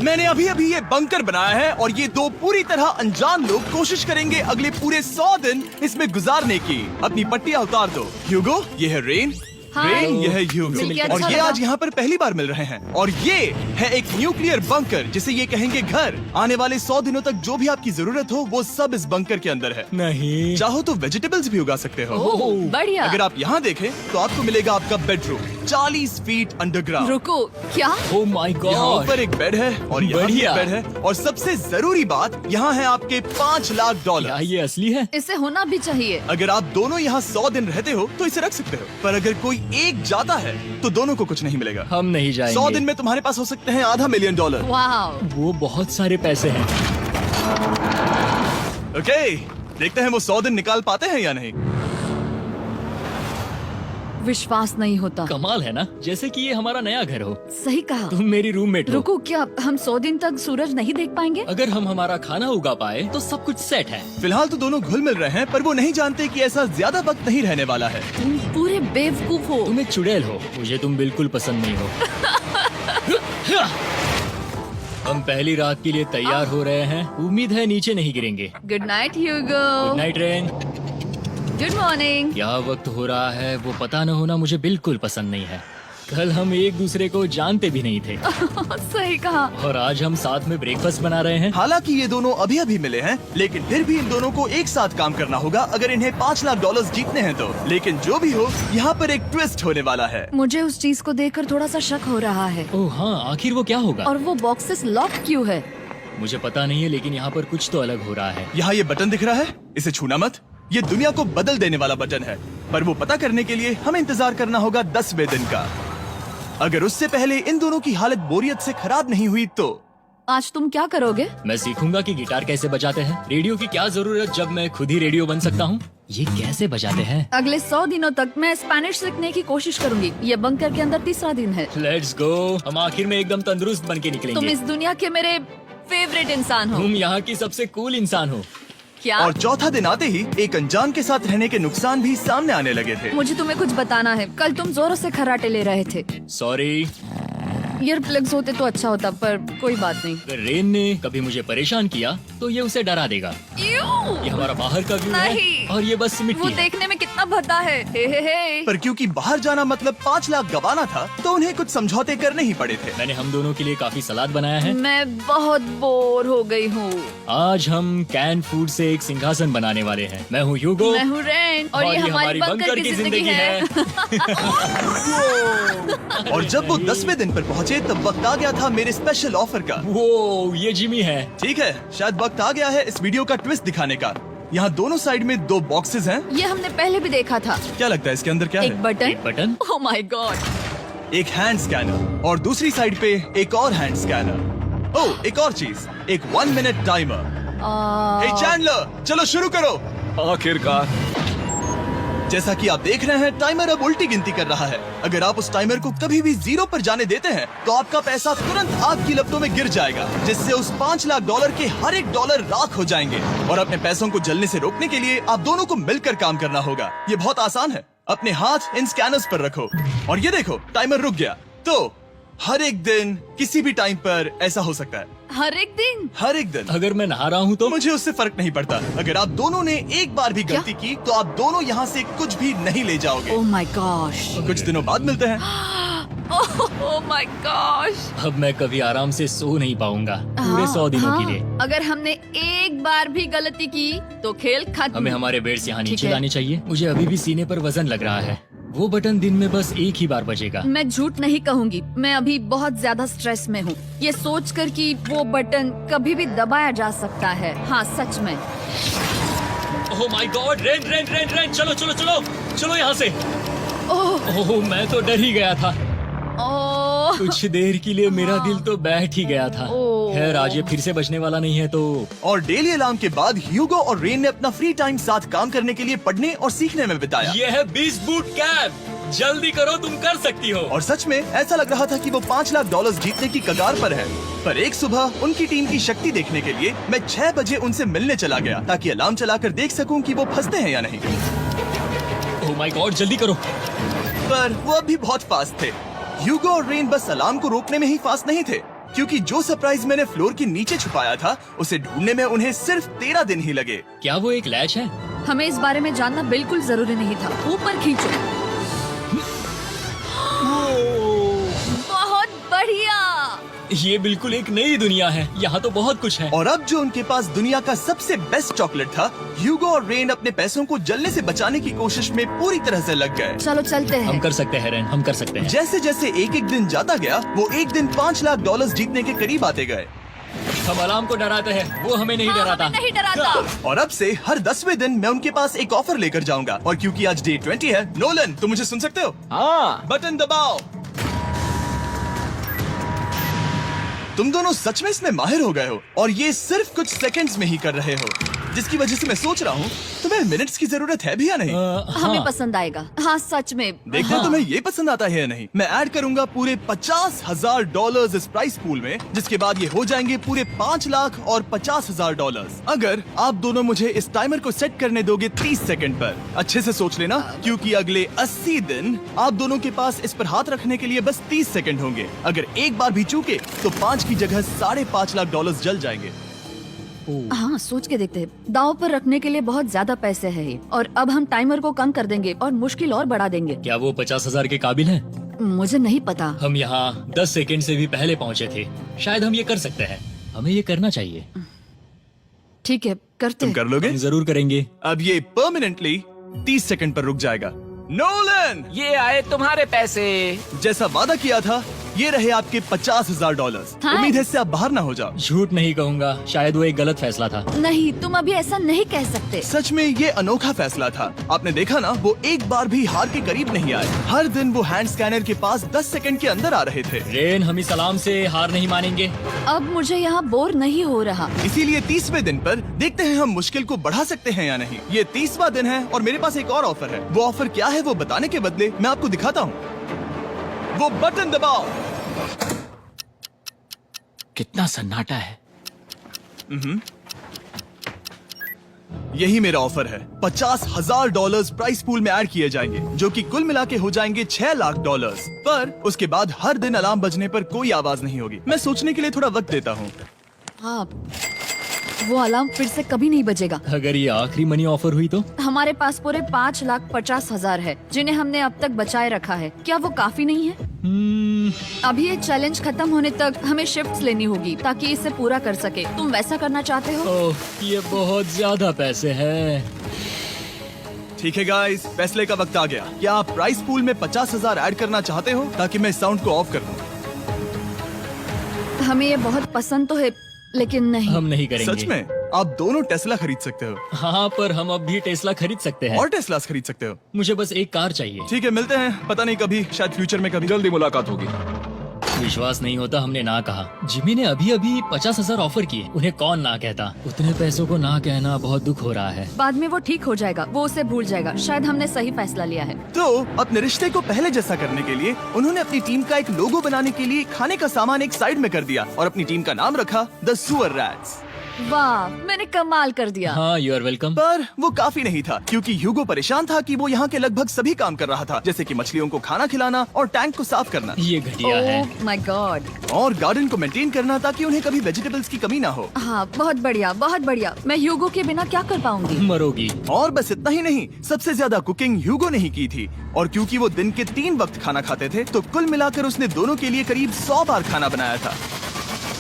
मैंने अभी अभी ये बंकर बनाया है और ये दो पूरी तरह अनजान लोग कोशिश करेंगे अगले पूरे 100 दिन इसमें गुजारने की। अपनी पट्टियां उतार दो। ह्यूगो, ये है रेन। रेन, ये है ह्यूगो और ये आज यहाँ पर पहली बार मिल रहे हैं। और ये है एक न्यूक्लियर बंकर जिसे ये कहेंगे घर। आने वाले 100 दिनों तक जो भी आपकी जरूरत हो वो सब इस बंकर के अंदर है। नहीं, चाहो तो वेजिटेबल्स भी उगा सकते हो। बढ़िया। अगर आप यहाँ देखें तो आपको मिलेगा आपका बेडरूम 40 फीट अंडरग्राउंड। रुको, क्या? ओह माय यहाँ गॉड। ऊपर एक बेड है और यहाँ भी एक बढ़िया। बेड है और सबसे जरूरी बात यहाँ है आपके $5 लाख। क्या ये असली है? इसे होना भी चाहिए। अगर आप दोनों यहाँ 100 दिन रहते हो तो इसे रख सकते हो, पर अगर कोई एक जाता है तो दोनों को कुछ नहीं मिलेगा। हम नहीं जाएंगे। 100 दिन में तुम्हारे पास हो सकते हैं $500 मिलियन। वाह, वो बहुत सारे पैसे हैं। ओके, देखते हैं वो 100 दिन निकाल पाते हैं या नहीं। विश्वास नहीं होता। कमाल है ना, जैसे कि ये हमारा नया घर हो। सही कहा। तुम मेरी रूममेट हो। रुको, क्या हम 100 दिन तक सूरज नहीं देख पाएंगे? अगर हम हमारा खाना उगा पाए तो सब कुछ सेट है। फिलहाल तो दोनों घुल मिल रहे हैं, पर वो नहीं जानते कि ऐसा ज्यादा वक्त नहीं रहने वाला है। तुम पूरे बेवकूफ हो। तुम एक चुड़ैल हो, मुझे तुम बिल्कुल पसंद नहीं हो। हम पहली रात के लिए तैयार हो रहे हैं। उम्मीद है नीचे नहीं गिरेंगे। Good night Hugo. Good night Ren. Good morning. क्या वक्त हो रहा है वो पता न होना मुझे बिल्कुल पसंद नहीं है। कल हम एक दूसरे को जानते भी नहीं थे सही कहा। और आज हम साथ में ब्रेकफास्ट बना रहे हैं। हालांकि ये दोनों अभी अभी मिले हैं, लेकिन फिर भी इन दोनों को एक साथ काम करना होगा अगर इन्हें $5 लाख जीतने हैं तो। लेकिन जो भी हो, यहाँ पर एक ट्विस्ट होने वाला है। मुझे उस चीज को देखकर थोड़ा सा शक हो रहा है। ओह हाँ, आखिर वो क्या होगा? और वो बॉक्सेस लॉक क्यों है? मुझे पता नहीं है, लेकिन यहाँ पर कुछ तो अलग हो रहा है। यहाँ ये बटन दिख रहा है, इसे छूना मत। ये दुनिया को बदल देने वाला बटन है, पर वो पता करने के लिए हमें इंतजार करना होगा 10वें दिन का। अगर उससे पहले इन दोनों की हालत बोरियत से खराब नहीं हुई तो आज तुम क्या करोगे? मैं सीखूंगा कि गिटार कैसे बजाते हैं। रेडियो की क्या जरूरत जब मैं खुद ही रेडियो बन सकता हूँ। ये कैसे बजाते हैं? अगले 100 दिनों तक मैं स्पेनिश सीखने की कोशिश करूंगी। ये बंकर के अंदर तीसरा दिन है। Let's go. हम आखिर में एकदम तंदुरुस्त बन के तुम निकलेंगे। इस दुनिया के मेरे फेवरेट इंसान हो। तुम यहाँ की सबसे कूल इंसान हो। क्या? और चौथा दिन आते ही एक अनजान के साथ रहने के नुकसान भी सामने आने लगे थे। मुझे तुम्हें कुछ बताना है। कल तुम जोरों से खर्राटे ले रहे थे। सॉरी। ईयर प्लग्स होते तो अच्छा होता, पर कोई बात नहीं। अगर रेन ने कभी मुझे परेशान किया तो ये उसे डरा देगा। ये हमारा बाहर का व्यू है नहीं। और ये बस वो मिट्टी है। देखने में कितना भद्दा है। हे। पर क्योंकि बाहर जाना मतलब 5 लाख गवाना था, तो उन्हें कुछ समझौते करने ही पड़े थे। मैंने हम दोनों के लिए काफी सलाद बनाया है। मैं बहुत बोर हो गई हूँ। आज हम कैन फूड से एक सिंहासन बनाने वाले हैं। मैं हूँ ह्यूगो मैं हूँ रेन और ये हमारी बंकर की जिंदगी है। और जब वो 10वें दिन पर पहुँचे तब वक्त आ गया था मेरे स्पेशल ऑफर का। वो ये जिमी है। ठीक है, शायद वक्त आ गया है इस वीडियो का ट्विस्ट दिखाने का। यहाँ दोनों साइड में 2 बॉक्सेस हैं। ये हमने पहले भी देखा था। क्या लगता है इसके अंदर क्या एक है? Button. Button. Oh my God. एक हैंड स्कैनर और दूसरी साइड पे एक और हैंड स्कैनर। ओह, एक और चीज, एक 1 मिनट टाइमर। हे चैंडलर, चलो शुरू करो। आखिरकार। जैसा कि आप देख रहे हैं, टाइमर अब उल्टी गिनती कर रहा है। अगर आप उस टाइमर को कभी भी 0 पर जाने देते हैं तो आपका पैसा तुरंत आग की लपटों में गिर जाएगा, जिससे उस $5 लाख के हर एक डॉलर राख हो जाएंगे। और अपने पैसों को जलने से रोकने के लिए आप दोनों को मिलकर काम करना होगा। ये बहुत आसान है। अपने हाथ इन स्कैनर्स पर रखो और ये देखो, टाइमर रुक गया। तो हर एक दिन किसी भी टाइम पर ऐसा हो सकता है। हर एक दिन? हर एक दिन। अगर मैं नहा रहा हूँ तो मुझे उससे फर्क नहीं पड़ता। अगर आप दोनों ने एक बार भी गलती की तो आप दोनों यहाँ से कुछ भी नहीं ले जाओगे। Oh my gosh. कुछ दिनों बाद मिलते हैं। Oh my gosh. अब मैं कभी आराम से सो नहीं पाऊंगा पूरे 100 दिनों के लिए। अगर हमने एक बार भी गलती की तो खेल खत्म। हमें हमारे बेड्स यहाँ ठीक नीचे है। लाने चाहिए। मुझे अभी भी सीने पर वजन लग रहा है। वो बटन दिन में बस एक ही बार बजेगा। मैं झूठ नहीं कहूँगी, मैं अभी बहुत ज्यादा स्ट्रेस में हूँ, ये सोचकर कि वो बटन कभी भी दबाया जा सकता है। हाँ सच में। Oh my God. Rain rain rain rain, चलो चलो चलो चलो यहाँ से। ओह मैं तो डर ही गया था। ओह कुछ देर के लिए मेरा दिल तो बैठ ही गया था। ओह। खैर आज ये फिर से बचने वाला नहीं है तो। और डेली अलार्म के बाद ह्यूगो और रेन ने अपना फ्री टाइम साथ काम करने के लिए पढ़ने और सीखने में बिताया। ये है 20 बूट कैब। जल्दी करो, तुम कर सकती हो। और सच में ऐसा लग रहा था कि वो $5 लाख जीतने की कगार पर है। पर एक सुबह उनकी टीम की शक्ति देखने के लिए मैं 6 बजे उनसे मिलने चला गया, ताकि अलार्म चलाकर देख सकूं कि वो फंसते हैं या नहीं। ओह माय गॉड, जल्दी करो। पर वो अभी बहुत फास्ट थे। ह्यूगो और रेन बस अलार्म को रोकने में ही फास्ट नहीं थे, क्योंकि जो सरप्राइज मैंने फ्लोर के नीचे छुपाया था उसे ढूंढने में उन्हें सिर्फ 13 दिन ही लगे। क्या वो एक लैच है? हमें इस बारे में जानना बिल्कुल जरूरी नहीं था। ऊपर खींचो। बहुत बढ़िया। ये बिल्कुल एक नई दुनिया है, यहाँ तो बहुत कुछ है। और अब जो उनके पास दुनिया का सबसे बेस्ट चॉकलेट था, ह्यूगो और रेन अपने पैसों को जलने से बचाने की कोशिश में पूरी तरह से लग गए। चलो चलते हम हैं। कर सकते हैं रेन, हम कर सकते हैं। जैसे जैसे एक एक दिन जाता गया वो एक दिन $5 लाख जीतने के करीब आते गए। हम अलार्म को डराते हैं, वो हमें नहीं हाँ, डराता। हमें नहीं डराता। और अब से हर 10वें दिन मैं उनके पास एक ऑफर लेकर जाऊंगा। और क्योंकि आज डे 20 है, नोलन तुम मुझे सुन सकते हो? हाँ। बटन दबाओ। तुम दोनों सच में इसमें माहिर हो गए हो और ये सिर्फ कुछ सेकंड्स में ही कर रहे हो, जिसकी वजह से मैं सोच रहा हूँ तुम्हें मिनट्स की जरूरत है भी या नहीं। हमें हाँ, पसंद आएगा। हाँ सच में। देखते हैं तुम्हें ये पसंद आता है या नहीं। मैं ऐड करूंगा पूरे $50,000 इस प्राइस पूल में, जिसके बाद ये हो जाएंगे पूरे $5 लाख और $50,000 अगर आप दोनों मुझे इस टाइमर को सेट करने दोगे 30 सेकंड पर। अच्छे से सोच लेना, क्योंकि अगले 80 दिन आप दोनों के पास इस पर हाथ रखने के लिए बस 30 सेकंड होंगे। अगर एक बार भी चूके तो 5 की जगह $5.5 लाख जल जाएंगे। हाँ सोच के देखते हैं। दांव पर रखने के लिए बहुत ज्यादा पैसे है ये। और अब हम टाइमर को कम कर देंगे और मुश्किल और बढ़ा देंगे। क्या वो 50,000 के काबिल हैं? मुझे नहीं पता। हम यहाँ 10 सेकंड से भी पहले पहुँचे थे। शायद हम ये कर सकते हैं, हमें ये करना चाहिए। ठीक है करते तुम हैं। कर लोगे? हम जरूर करेंगे। अब ये परमानेंटली 30 सेकंड पर रुक जाएगा। नोलन, ये आए तुम्हारे पैसे। जैसा वादा किया था ये रहे आपके $50,000। हाँ। उम्मीद है इससे आप बाहर ना हो जाओ। झूठ नहीं कहूँगा, शायद वो एक गलत फैसला था। नहीं तुम अभी ऐसा नहीं कह सकते। सच में ये अनोखा फैसला था। आपने देखा ना, वो एक बार भी हार के करीब नहीं आए। हर दिन वो हैंड स्कैनर के पास 10 सेकंड के अंदर आ रहे थे। रेन, हम इस अलार्म से हार नहीं मानेंगे। अब मुझे यहाँ बोर नहीं हो रहा। इसीलिए 30वें दिन पर देखते हैं हम मुश्किल को बढ़ा सकते हैं या नहीं। ये 30वां दिन है और मेरे पास एक और ऑफर है। वो ऑफर क्या है वो बताने के बदले मैं आपको दिखाता हूँ। वो बटन दबाओ। कितना सन्नाटा है। यही मेरा ऑफर है। $50,000 प्राइस पूल में ऐड किए जाएंगे, जो कि कुल मिला के हो जाएंगे $6 लाख। पर उसके बाद हर दिन अलार्म बजने पर कोई आवाज नहीं होगी। मैं सोचने के लिए थोड़ा वक्त देता हूँ। हाँ वो अलार्म फिर से कभी नहीं बजेगा। अगर ये आखिरी मनी ऑफर हुई तो? हमारे पास पूरे $5,50,000 है, जिन्हें हमने अब तक बचाए रखा है। क्या वो काफी नहीं है? अभी ये चैलेंज खत्म होने तक हमें शिफ्ट्स लेनी होगी ताकि इसे पूरा कर सके। तुम वैसा करना चाहते हो? ओह, ये बहुत ज्यादा पैसे हैं। ठीक है गाइस, फैसले का वक्त आ गया। क्या आप प्राइस पूल में 50,000 ऐड करना चाहते हो ताकि मैं साउंड को ऑफ कर दूं? हमें ये बहुत पसंद तो है, लेकिन नहीं। हम नहीं करेंगे। सच में? आप दोनों टेस्ला खरीद सकते हो हाँ, पर हम अब भी टेस्ला खरीद सकते हैं। और टेस्लास खरीद सकते हो। मुझे बस एक कार चाहिए। ठीक है, मिलते हैं। पता नहीं कभी, शायद फ्यूचर में कभी। जल्दी मुलाकात होगी। विश्वास नहीं होता हमने ना कहा। जिमी ने अभी अभी 50,000 ऑफर किए, उन्हें कौन ना कहता। उतने पैसों को ना कहना बहुत दुख हो रहा है। बाद में वो ठीक हो जाएगा, वो उसे भूल जाएगा। शायद हमने सही फैसला लिया है। तो अपने रिश्ते को पहले जैसा करने के लिए उन्होंने अपनी टीम का एक लोगो बनाने के लिए खाने का सामान एक साइड में कर दिया और अपनी टीम का नाम रखा द सुअर रैट्स। वाह, मैंने कमाल कर दिया। हाँ, यू आर वेलकम। पर वो काफी नहीं था, क्योंकि ह्यूगो परेशान था कि वो यहाँ के लगभग सभी काम कर रहा था, जैसे कि मछलियों को खाना खिलाना और टैंक को साफ करना ये घटिया है। Oh my God. और गार्डन को मेंटेन करना ताकि उन्हें कभी वेजिटेबल्स की कमी ना हो। हाँ बहुत बढ़िया, बहुत बढ़िया। मैं ह्यूगो के बिना क्या कर पाऊंगी? मरोगी। और बस इतना ही नहीं, सबसे ज्यादा कुकिंग ह्यूगो ने ही की थी। और क्योंकि वो दिन के 3 वक्त खाना खाते थे, तो कुल मिलाकर उसने दोनों के लिए करीब 100 बार खाना बनाया था।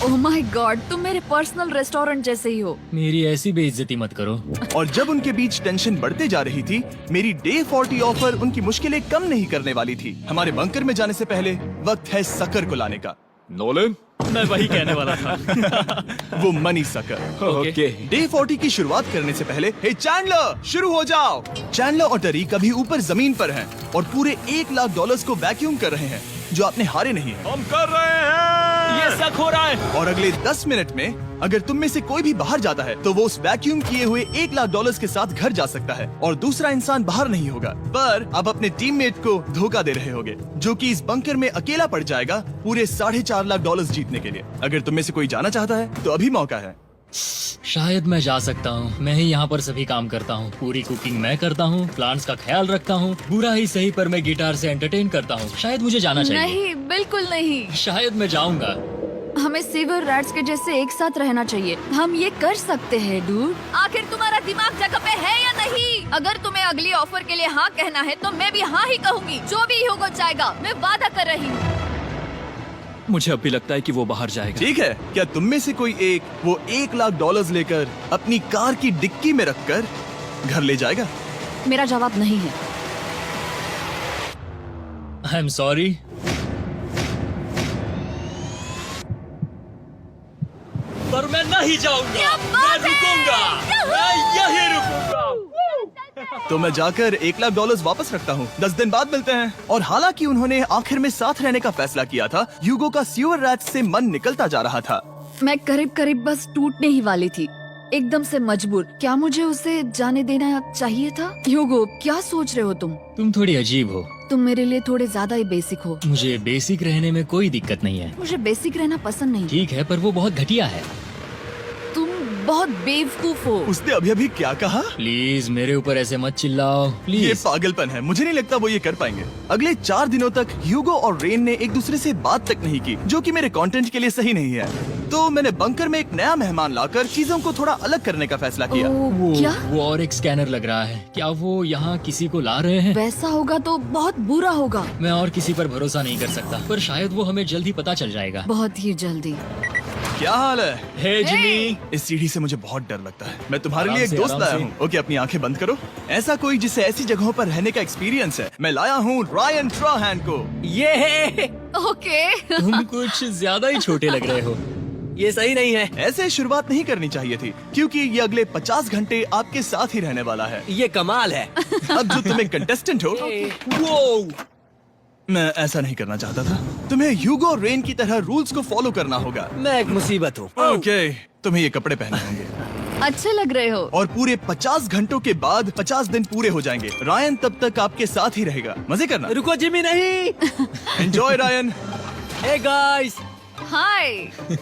ओह माय गॉड, तुम मेरे पर्सनल रेस्टोरेंट जैसे ही हो। मेरी ऐसी बेइज्जती मत करो। और जब उनके बीच टेंशन बढ़ते जा रही थी, मेरी डे 40 ऑफर उनकी मुश्किलें कम नहीं करने वाली थी। हमारे बंकर में जाने से पहले वक्त है सकर को लाने का। नोलन। मैं वही कहने वाला था। वो मनी सकर। ओके। डे 40 की शुरुआत करने से पहले, हे चैंडलर, शुरू हो जाओ। चैंडलर और टरीक अभी ऊपर जमीन पर हैं और पूरे $1 लाख को वैक्यूम कर रहे हैं, जो आपने हारे नहीं है। हम कर रहे हैं। ये शक हो रहा है। और अगले 10 मिनट में अगर तुम में से कोई भी बाहर जाता है, तो वो उस वैक्यूम किए हुए $1 लाख के साथ घर जा सकता है और दूसरा इंसान बाहर नहीं होगा। पर अब अपने टीममेट को धोखा दे रहे होगे, जो कि इस बंकर में अकेला पड़ जाएगा पूरे $4.5 लाख जीतने के लिए। अगर तुम में से कोई जाना चाहता है तो अभी मौका है। शायद मैं जा सकता हूँ। मैं ही यहाँ पर सभी काम करता हूँ। पूरी कुकिंग मैं करता हूँ, प्लांट्स का ख्याल रखता हूँ। बुरा ही सही, पर मैं गिटार से एंटरटेन करता हूँ। शायद मुझे जाना चाहिए। नहीं, बिल्कुल नहीं। शायद मैं जाऊंगा। हमें सीवर रैट्स के जैसे एक साथ रहना चाहिए। हम ये कर सकते हैं डूड। आखिर तुम्हारा दिमाग जगह पे है या नहीं? अगर तुम्हें अगली ऑफर के लिए हाँ कहना है तो मैं भी हाँ ही कहूँगी। जो भी होगा जाएगा, मैं वादा कर रही हूँ। मुझे अब भी लगता है कि वो बाहर जाएगा। ठीक है, क्या तुम में से कोई एक वो $1,00,000 लेकर अपनी कार की डिक्की में रखकर घर ले जाएगा? मेरा जवाब नहीं है। I am sorry. पर मैं नहीं जाऊंगा। क्या बात मैं रुकूंगा। है? मैं यही रुकूंगा। तो मैं जाकर $1,00,000 वापस रखता हूँ। 10 दिन बाद मिलते हैं। और हालांकि उन्होंने आखिर में साथ रहने का फैसला किया था, ह्यूगो का सीवर रैट्स से मन निकलता जा रहा था। मैं करीब करीब बस टूटने ही वाली थी, एकदम से मजबूर। क्या मुझे उसे जाने देना चाहिए था? ह्यूगो, क्या सोच रहे हो तुम? तुम थोड़ी अजीब हो। तुम मेरे लिए थोड़े ज्यादा ही बेसिक हो। मुझे बेसिक रहने में कोई दिक्कत नहीं है। मुझे बेसिक रहना पसंद नहीं। ठीक है, पर वो बहुत घटिया है। तुम बहुत बेवकूफ हो। उसने अभी अभी क्या कहा? प्लीज मेरे ऊपर ऐसे मत चिल्लाओ, ये प्लीज। पागलपन है। मुझे नहीं लगता वो ये कर पाएंगे। अगले 4 दिनों तक ह्यूगो और रेन ने एक दूसरे से बात तक नहीं की, जो कि मेरे कंटेंट के लिए सही नहीं है। तो मैंने बंकर में एक नया मेहमान लाकर चीजों को थोड़ा अलग करने का फैसला किया। ओ, क्या? वो और एक स्कैनर लग रहा है। क्या वो यहाँ किसी को ला रहे हैं? वैसा होगा तो बहुत बुरा होगा। मैं और किसी पर भरोसा नहीं कर सकता, पर शायद वो हमें जल्द ही पता चल जाएगा। बहुत ही जल्दी। क्या हाल है? हे जिमी। इस सीढ़ी से मुझे बहुत डर लगता है। मैं तुम्हारे आराम लिए एक से, दोस्त आराम लाया से। हूँ। ओके, अपनी आंखें बंद करो। ऐसा कोई जिसे ऐसी जगहों पर रहने का एक्सपीरियंस है। मैं लाया हूँ रायन ट्राहैन को। ये ओके। तुम कुछ ज्यादा ही छोटे लग रहे हो। ये सही नहीं है। ऐसे शुरुआत नहीं करनी चाहिए थी, क्योंकि ये अगले 50 घंटे आपके साथ ही रहने वाला है। ये कमाल है। अब जो तुम एक कंटेस्टेंट हो, वो मैं ऐसा नहीं करना चाहता था। तुम्हें ह्यूगो और रेन की तरह रूल्स को फॉलो करना होगा। मैं एक मुसीबत हूँ। ओके, तुम्हें ये कपड़े पहने होंगे अच्छे लग रहे हो। और पूरे 50 घंटों के बाद 50 दिन पूरे हो जाएंगे। रायन तब तक आपके साथ ही रहेगा। मजे करना। रुको जिमी, नहीं। Enjoy Ryan. हे गाइस, हाय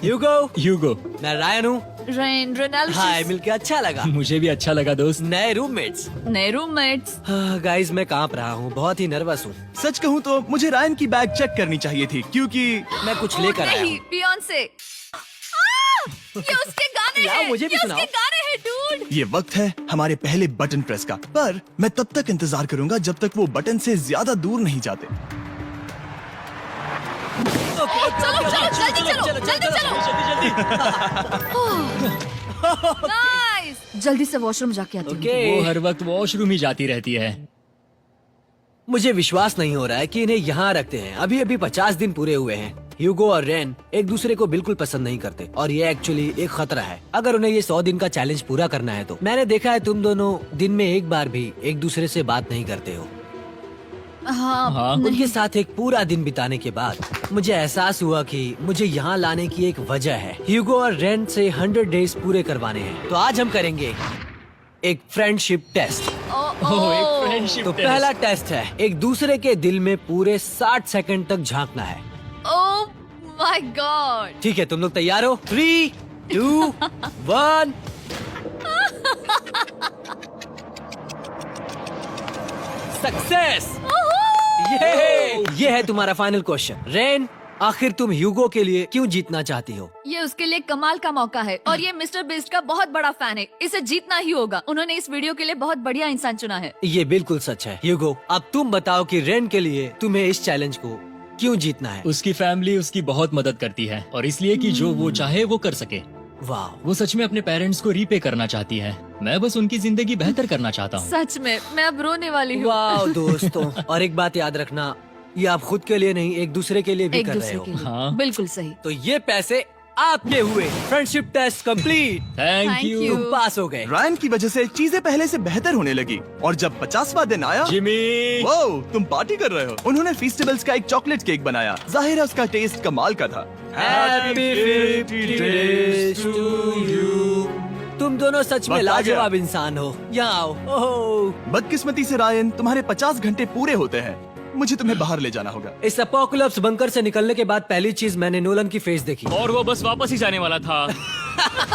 ह्यूगो, मैं रायन हूँ। Rain Reynold. हाय, मिलके अच्छा लगा। मुझे भी अच्छा लगा दोस्त। नए रूममेट्स। नए रूममेट्स। गाइस, मैं कांप रहा हूँ, बहुत ही नर्वस हूँ। सच कहूँ तो मुझे रायन की बैग चेक करनी चाहिए थी, क्योंकि मैं कुछ लेकर आया नहीं, हूँ। बियॉन्से। ये उसके गाने लाओ, हैं। मुझे भी ये सुनाओ। उसके गाने हैं डूड। ये वक्त है हमारे पहले बटन प्रेस का। पर मैं तब तक इंतजार करूंगा जब तक वो बटन से ज्यादा दूर नहीं जाते। चलो, जल्दी नाइस। जल्दी से वॉशरूम जाके आती हूँ। ओके। वो हर वक्त वॉशरूम ही जाती रहती है। मुझे विश्वास नहीं हो रहा है कि इन्हें यहाँ रखते हैं। अभी अभी 50 दिन पूरे हुए हैं। ह्यूगो और रेन एक दूसरे को बिल्कुल पसंद नहीं करते और ये एक्चुअली एक खतरा है। अगर उन्हें ये 100 दिन का चैलेंज पूरा करना है तो। मैंने देखा है तुम दोनों दिन में एक बार भी एक दूसरे से बात नहीं करते हो। हाँ, उनके साथ एक पूरा दिन बिताने के बाद मुझे एहसास हुआ कि मुझे यहाँ लाने की एक वजह है। ह्यूगो और रेन से 100 डेज पूरे करवाने हैं। तो आज हम करेंगे एक फ्रेंडशिप टेस्ट। ओह, एक फ्रेंडशिप तो टेस्ट। पहला टेस्ट है, एक दूसरे के दिल में पूरे 60 सेकंड तक झांकना है। Oh my God. ठीक है, तुम लोग तैयार हो? 3, 2, 1। सक्सेस। ये है तुम्हारा फाइनल क्वेश्चन। रेन, आखिर तुम ह्यूगो के लिए क्यों जीतना चाहती हो? ये उसके लिए कमाल का मौका है और ये मिस्टर बीस्ट का बहुत बड़ा फैन है। इसे जीतना ही होगा। उन्होंने इस वीडियो के लिए बहुत बढ़िया इंसान चुना है। ये बिल्कुल सच है। ह्यूगो, अब तुम बताओ कि रेन के लिए तुम्हें इस चैलेंज को क्यों जीतना है? उसकी फैमिली उसकी बहुत मदद करती है और इसलिए कि जो वो चाहे वो कर सके। वाह, वो सच में अपने पेरेंट्स को रीपे करना चाहती है। मैं बस उनकी जिंदगी बेहतर करना चाहता हूँ। सच में मैं अब रोने वाली हूँ। वाह दोस्तों। और एक बात याद रखना, ये आप खुद के लिए नहीं, एक दूसरे के लिए भी एक कर रहे दूसरे हो। के लिए। हाँ। बिल्कुल सही। तो ये पैसे आपके हुए। Friendship test complete. Thank Thank you you। तुम पास हो गए। रायन की वजह से चीजें पहले से बेहतर होने लगी और जब 50वां दिन आया, जिमी। वो तुम पार्टी कर रहे हो। उन्होंने फेस्टिवल्स का एक चॉकलेट केक बनाया। जाहिर है उसका टेस्ट कमाल का था। Happy 50 days to you। तुम दोनों सच में वक्त आ गया। लाजवाब इंसान हो। यहाँ आओ। ओह, बदकिस्मती से रायन, तुम्हारे 50 घंटे पूरे होते हैं। मुझे तुम्हें बाहर ले जाना होगा। इस अपोकलिप्स बंकर से निकलने के बाद पहली चीज मैंने नोलन की फेस देखी। और वो बस वापस ही जाने वाला था।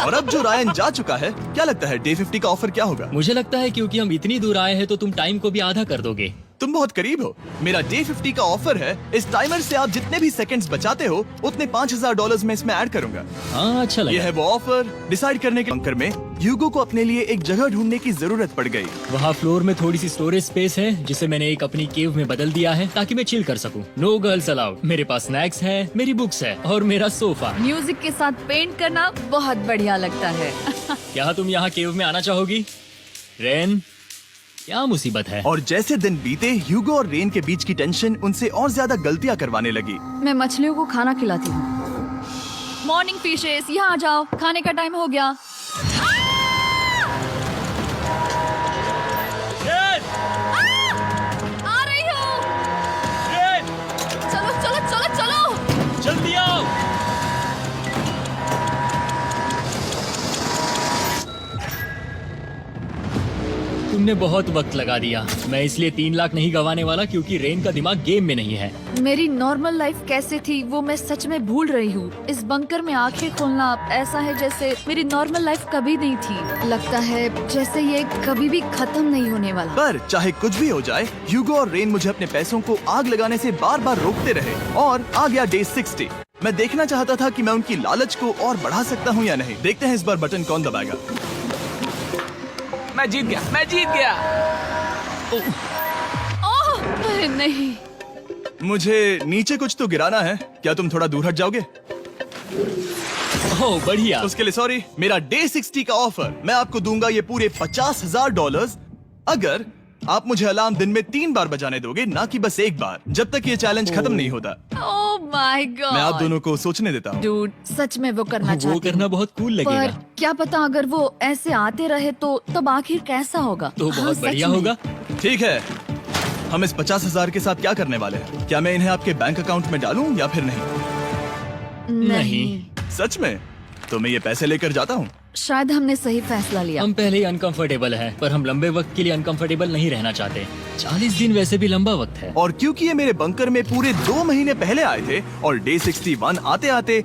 और अब जो रायन जा चुका है, क्या लगता है डे 50 का ऑफर क्या होगा? मुझे लगता है क्योंकि हम इतनी दूर आए हैं तो तुम टाइम को भी आधा कर दोगे। तुम बहुत करीब हो। मेरा डे 50 का ऑफर है। इस टाइमर से आप जितने भी सेकंड्स बचाते हो उतने $5000 में इसमें ऐड करूंगा। हाँ अच्छा ये लगा। है वो ऑफर। डिसाइड करने के बंकर में ह्यूगो को अपने लिए एक जगह ढूंढने की जरूरत पड़ गई। वहाँ फ्लोर में थोड़ी सी स्टोरेज स्पेस है जिसे मैंने एक अपनी केव में बदल दिया है ताकि मैं चिल कर सकूं। No girls allowed. मेरे पास स्नैक्स है, मेरी बुक्स है और मेरा सोफा। म्यूजिक के साथ पेंट करना बहुत बढ़िया लगता है। क्या तुम यहाँ केव में आना चाहोगी? रेन, क्या मुसीबत है? और जैसे दिन बीते ह्यूगो और रेन के बीच की टेंशन उनसे और ज्यादा गलतियां करवाने लगी। मैं मछलियों को खाना खिलाती हूँ। मॉर्निंग फिशेस, यहाँ आ जाओ, खाने का टाइम हो गया। आ रही हूँ। चलो चलो चलो चलो। जल्दी आओ। तुमने बहुत वक्त लगा दिया। मैं इसलिए 3 लाख नहीं गंवाने वाला क्योंकि रेन का दिमाग गेम में नहीं है। मेरी नॉर्मल लाइफ कैसे थी वो मैं सच में भूल रही हूँ। इस बंकर में आंखें खोलना ऐसा है जैसे मेरी नॉर्मल लाइफ कभी नहीं थी। लगता है जैसे ये कभी भी खत्म नहीं होने वाला। पर चाहे कुछ भी हो जाए, ह्यूगो और रेन मुझे अपने पैसों को आग लगाने से बार बार रोकते रहे। और आ गया डे 60। मैं देखना चाहता था कि मैं उनकी लालच को और बढ़ा सकता हूँ या नहीं। देखते हैं इस बार बटन कौन दबाएगा। मैं जीत गया, मैं जीत गया। ओह अरे नहीं। मुझे नीचे कुछ तो गिराना है। क्या तुम थोड़ा दूर हट जाओगे? ओह बढ़िया। उसके लिए सॉरी। मेरा डे 60 का ऑफर, मैं आपको दूंगा ये पूरे $50,000 अगर आप मुझे अलार्म दिन में 3 बार बजाने दोगे, ना कि बस 1 बार, जब तक ये चैलेंज खत्म नहीं होता। Oh my God. मैं आप दोनों को सोचने देता हूँ। डूड, सच में वो करना वो चाहती करना हूँ। बहुत कूल पर लगेगा। क्या पता अगर वो ऐसे आते रहे तो तब आखिर कैसा होगा। तो हाँ, बहुत सच बढ़िया में। होगा। ठीक है, हम इस 50,000 के साथ क्या करने वाले हैं? क्या मैं इन्हें आपके बैंक अकाउंट में डालूं या फिर नहीं? नहीं। सच में? तो मैं ये पैसे लेकर जाता हूँ। शायद हमने सही फैसला लिया। हम पहले ही अनकंफर्टेबल हैं, पर हम लंबे वक्त के लिए अनकंफर्टेबल नहीं रहना चाहते। 40 दिन वैसे भी लंबा वक्त है। और क्योंकि ये मेरे बंकर में पूरे 2 महीने पहले आए थे और डे 61 आते आते